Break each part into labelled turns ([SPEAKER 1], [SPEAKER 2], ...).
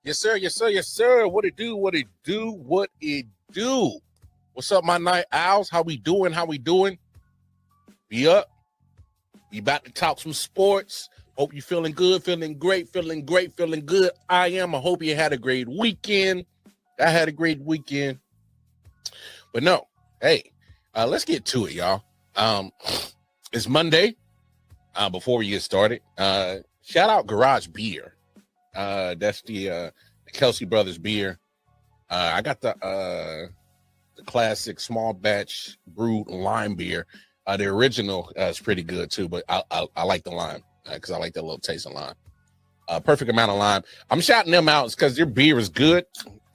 [SPEAKER 1] Yes, sir. Yes, sir. Yes, sir. What it do? What it do? What it do? What's up, my night owls? How we doing? How we doing? Be up. We about to talk some sports. Hope you feeling good, feeling great, feeling great, feeling good. I am. I hope you had a great weekend. I had a great weekend. But no, hey, let's get to it, y'all. It's Monday. Before we get started, shout out Garage Beer. That's the Kelsey Brothers beer. I got the classic small batch brewed lime beer. The original is pretty good too, but I like the lime because I like that little taste of lime. Perfect amount of lime. I'm shouting them out because their beer is good.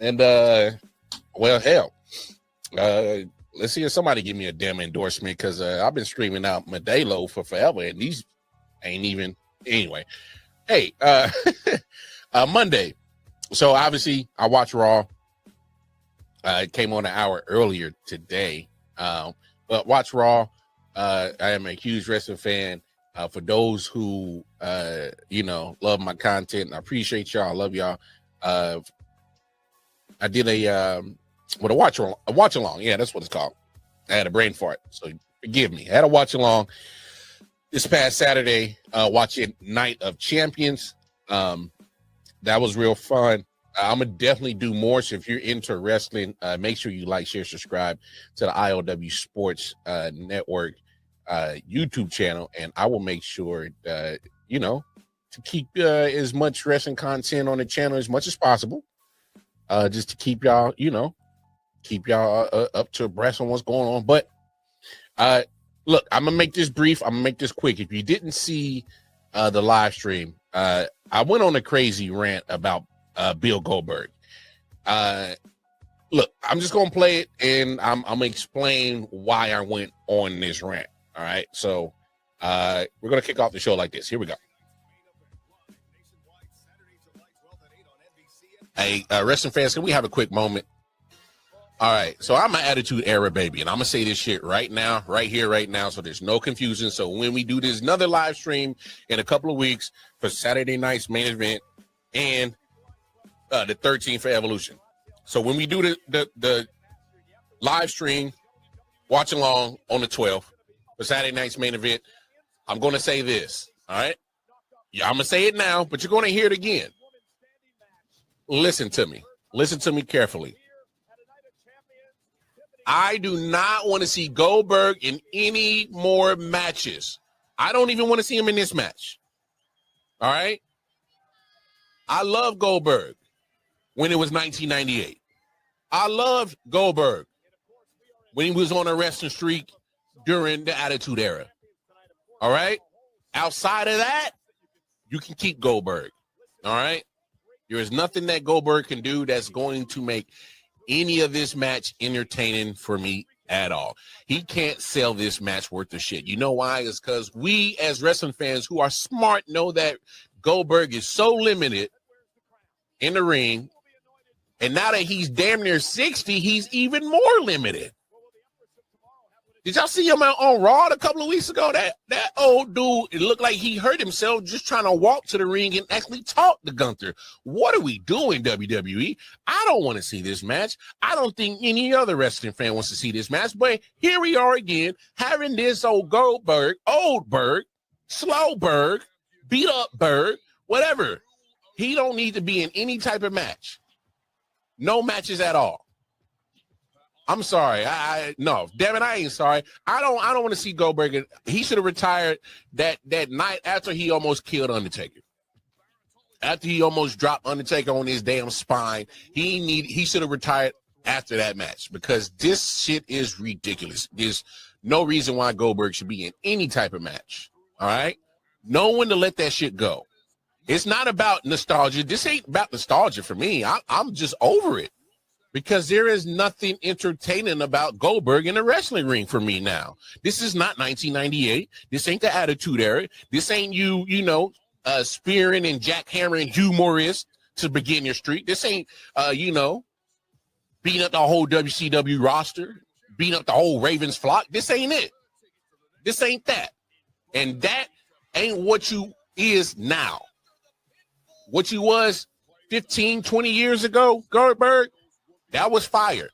[SPEAKER 1] And well, hell, let's see if somebody give me a damn endorsement because I've been streaming out Modelo for forever, and these ain't even anyway. Hey, Monday. So obviously I watched Raw. It came on an hour earlier today. But watch Raw. I am a huge wrestling fan. For those who love my content, I appreciate y'all. I love y'all. I did a watch along. Yeah, that's what it's called. I had a brain fart, so forgive me. I had a watch along this past Saturday, watching Night of Champions. That was real fun. I'm gonna definitely do more. So if you're into wrestling, make sure you like, share, subscribe to the IOW Sports Network YouTube channel, and I will make sure to keep as much wrestling content on the channel as much as possible. Just to keep y'all, up to abreast on what's going on. But look, I'm gonna make this brief. I'm gonna make this quick. If you didn't see the live stream, I went on a crazy rant about Bill Goldberg. Look, I'm just gonna play it, and I'm gonna explain why I went on this rant. All right, so we're gonna kick off the show like this. Here we go. Hey, wrestling fans, can we have a quick moment? All right, so I'm an Attitude Era baby, and I'm gonna say this shit right now, right here, right now, so there's no confusion. So when we do this another live stream in a couple of weeks for Saturday night's main event and the 13th for Evolution. So when we do the live stream, watch along on the 12th for Saturday night's main event, I'm gonna say this. All right, yeah, I'm gonna say it now, but you're gonna hear it again. Listen to me carefully. I do not want to see Goldberg in any more matches. I don't even want to see him in this match. All right? I love Goldberg when it was 1998. I loved Goldberg when he was on a wrestling streak during the Attitude Era. All right? Outside of that, you can keep Goldberg. All right? There is nothing that Goldberg can do that's going to make any of this match entertaining for me at all. He can't sell this match worth of shit. You know why? It's because we as wrestling fans who are smart know that Goldberg is so limited in the ring. And now that he's damn near 60, he's even more limited. Did y'all see him on Raw a couple of weeks ago? That old dude, it looked like he hurt himself just trying to walk to the ring and actually talk to Gunther. What are we doing, WWE? I don't want to see this match. I don't think any other wrestling fan wants to see this match. But here we are again, having this old Goldberg, slow Berg, beat up Berg, whatever. He don't need to be in any type of match. No matches at all. I'm sorry. No, damn it, I ain't sorry. I don't want to see Goldberg. He should have retired that night after he almost killed Undertaker. After he almost dropped Undertaker on his damn spine, he should have retired after that match because this shit is ridiculous. There's no reason why Goldberg should be in any type of match. All right? No one to let that shit go. It's not about nostalgia. This ain't about nostalgia for me. I'm just over it. Because there is nothing entertaining about Goldberg in the wrestling ring for me now. This is not 1998. This ain't the Attitude Era. This ain't spearing and jackhammering Hugh Morris to begin your streak. This ain't, beating up the whole WCW roster, beating up the whole Ravens flock. This ain't it. This ain't that. And that ain't what you is now. What you was 15, 20 years ago, Goldberg, that was fire.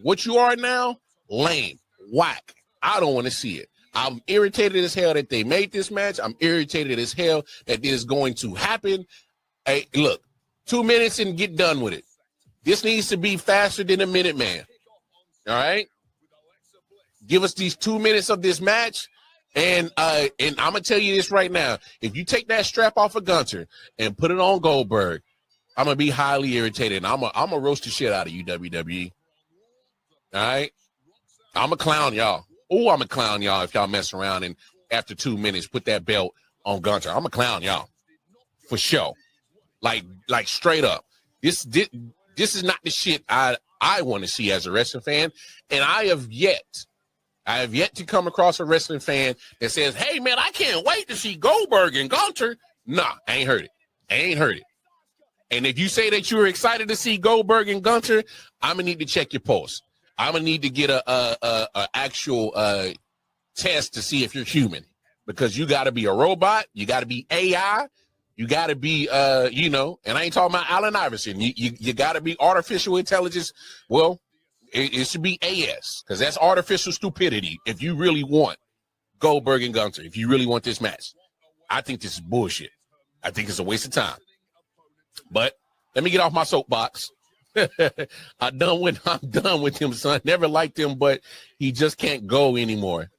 [SPEAKER 1] What you are now, lame, whack. I don't want to see it. I'm irritated as hell that they made this match. I'm irritated as hell that this is going to happen. Hey, look, 2 minutes and get done with it. This needs to be faster than a Minute Man. All right? Give us these 2 minutes of this match. And I'm going to tell you this right now. If you take that strap off of Gunter and put it on Goldberg, I'm going to be highly irritated. And I'm going to roast the shit out of you, WWE. All right? I'm a clown, y'all. Oh, I'm a clown, y'all, if y'all mess around and after 2 minutes put that belt on Gunter. I'm a clown, y'all. For sure. Like straight up. This is not the shit I want to see as a wrestling fan. And I have yet to come across a wrestling fan that says, hey, man, I can't wait to see Goldberg and Gunter. Nah, I ain't heard it. And if you say that you're excited to see Goldberg and Gunter, I'm going to need to check your pulse. I'm going to need to get a actual test to see if you're human, because you got to be a robot. You got to be AI. You got to be, and I ain't talking about Allen Iverson. You got to be artificial intelligence. Well, it should be AS, because that's artificial stupidity. If you really want Goldberg and Gunter, if you really want this match, I think this is bullshit. I think it's a waste of time. But let me get off my soapbox. I'm done with him, son. Never liked him, but he just can't go anymore.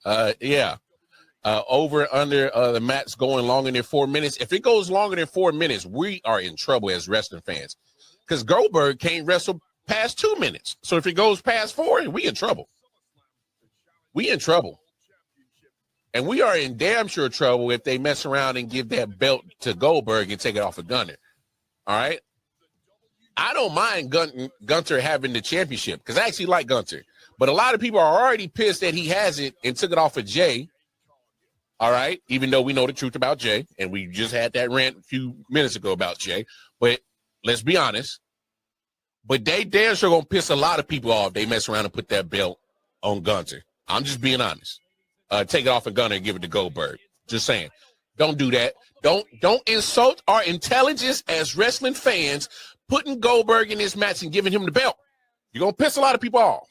[SPEAKER 1] Over under the match going longer than 4 minutes. If it goes longer than 4 minutes, we are in trouble as wrestling fans, because Goldberg can't wrestle past 2 minutes. So if it goes past 4, we in trouble. And we are in damn sure trouble if they mess around and give that belt to Goldberg and take it off of Gunter. All right. I don't mind Gunter having the championship, because I actually like Gunter. But a lot of people are already pissed that he has it and took it off of Jay. All right. Even though we know the truth about Jay, and we just had that rant a few minutes ago about Jay. But let's be honest. But they damn sure going to piss a lot of people off. They mess around and put that belt on Gunter. I'm just being honest. Take it off of Gunter and give it to Goldberg. Just saying. Don't do that. Don't insult our intelligence as wrestling fans, putting Goldberg in this match and giving him the belt. You're going to piss a lot of people off.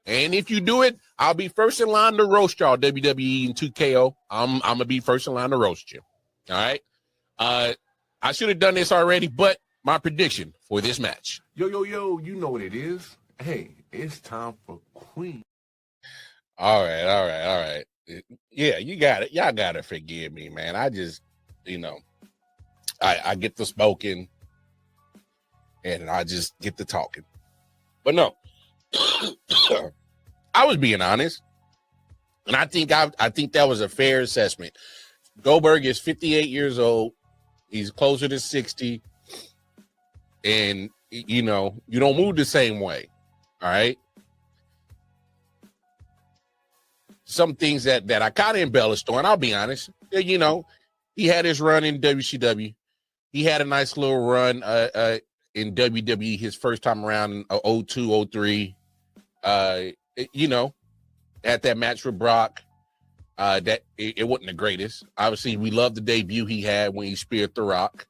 [SPEAKER 1] And if you do it, I'll be first in line to roast y'all, WWE and 2KO. I'm going to be first in line to roast you. All right? I should have done this already, but my prediction for this match.
[SPEAKER 2] Yo, you know what it is. Hey, it's time for Queen.
[SPEAKER 1] All right. Yeah, you got it. Y'all got to forgive me, man. I just, I get the smoking and I just get the talking. But no, I was being honest. And I think that was a fair assessment. Goldberg is 58 years old. He's closer to 60. And, you don't move the same way. All right. Some things that I kind of embellished on, I'll be honest. He had his run in WCW. He had a nice little run in WWE his first time around in 02, 03. At that match with Brock, that it wasn't the greatest. Obviously, we love the debut he had when he speared The Rock.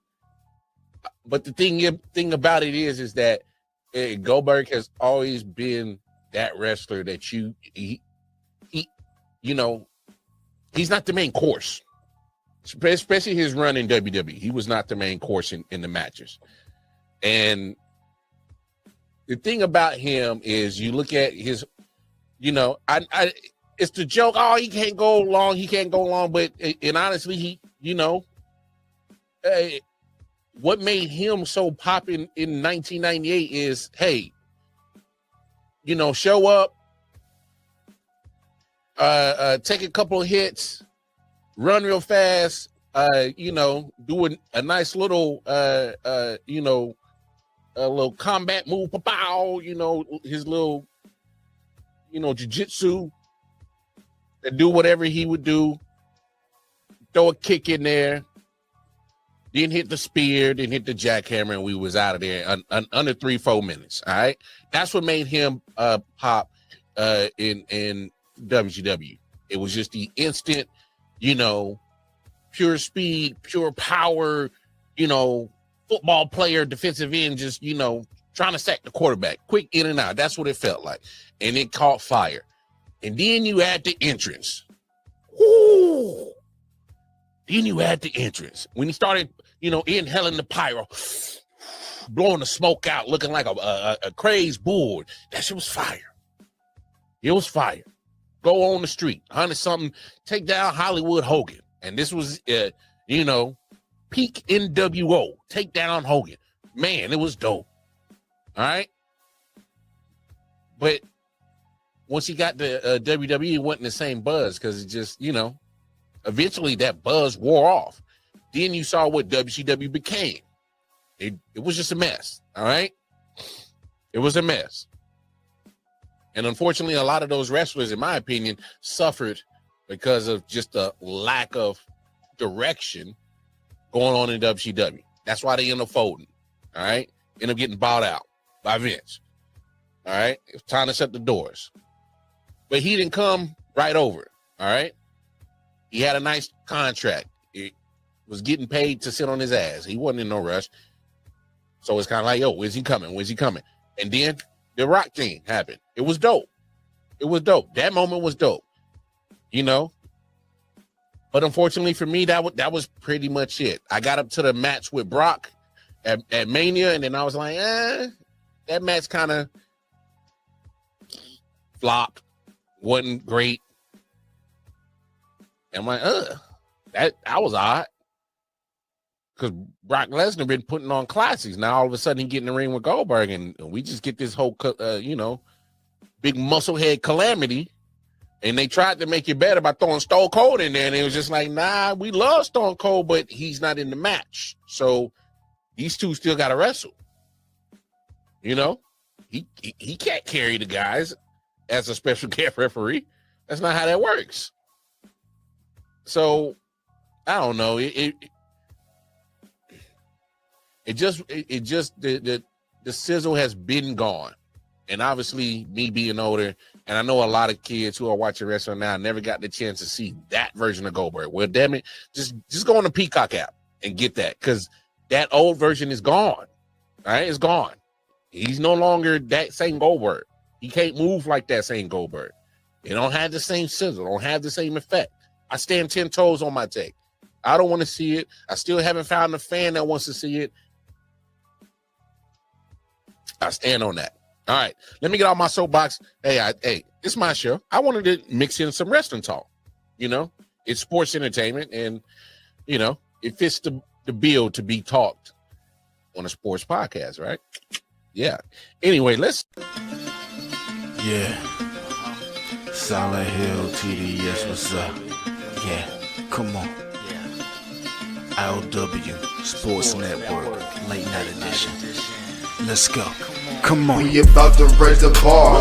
[SPEAKER 1] But the thing about it is that Goldberg has always been that wrestler that he's not the main course, especially his run in WWE. He was not the main course in the matches. And the thing about him is, you look at his, it's the joke. Oh, he can't go long. But honestly, what made him so popping in 1998 is, hey, show up, take a couple of hits, run real fast, do a nice little, a little combat move, pow, his little, jiu-jitsu, and do whatever he would do, throw a kick in there, then hit the spear, then hit the jackhammer, and we was out of there under 3-4 minutes. All right. That's what made him pop in WCW. It was just the instant, pure speed, pure power, football player, defensive end, just, trying to sack the quarterback. Quick in and out. That's what it felt like. And it caught fire. And then you add the entrance. Woo! Then you add the entrance. When he started, inhaling the pyro, blowing the smoke out, looking like a crazed bull. That shit was fire. It was fire. Go on the street, 100-something, take down Hollywood Hogan. And this was, peak NWO. Take down Hogan. Man, it was dope. All right? But once he got to WWE, it wasn't the same buzz because it just, eventually that buzz wore off. Then you saw what WCW became. It was just a mess. All right? It was a mess. And unfortunately, a lot of those wrestlers, in my opinion, suffered because of just a lack of direction going on in WCW. That's why they end up folding. All right? End up getting bought out by Vince. All right? It's time to shut the doors. But he didn't come right over. All right? He had a nice contract. He was getting paid to sit on his ass. He wasn't in no rush. So it's kind of like, yo, where's he coming? Where's he coming? And then the Rock thing happened. It was dope. It was dope. That moment was dope. But unfortunately for me, that was pretty much it. I got up to the match with Brock at Mania, and then I was like, that match kind of flopped. Wasn't great. And I'm like, that was odd. Because Brock Lesnar been putting on classics. Now all of a sudden he get in the ring with Goldberg, and we just get this whole, big musclehead calamity. And they tried to make it better by throwing Stone Cold in there, and it was just like, nah, we love Stone Cold, but he's not in the match. So these two still got to wrestle. He can't carry the guys as a special guest referee. That's not how that works. So I don't know. The sizzle has been gone. And obviously me being older, and I know a lot of kids who are watching wrestling now never got the chance to see that version of Goldberg. Well, damn it, just go on the Peacock app and get that, because that old version is gone. All right, it's gone. He's no longer that same Goldberg. He can't move like that same Goldberg. It don't have the same sizzle, don't have the same effect. I stand 10 toes on my take. I don't want to see it. I still haven't found a fan that wants to see it. I stand on that. All right, let me get out my soapbox. Hey, it's my show. I wanted to mix in some wrestling talk. It's sports entertainment, and it fits the bill to be talked on a sports podcast, right? Yeah. Anyway, let's.
[SPEAKER 3] Yeah. Solid Hill TDS, what's up? Yeah, come on. LW Sports Network, late night edition. Let's go. Come on.
[SPEAKER 4] We about to raise the bar.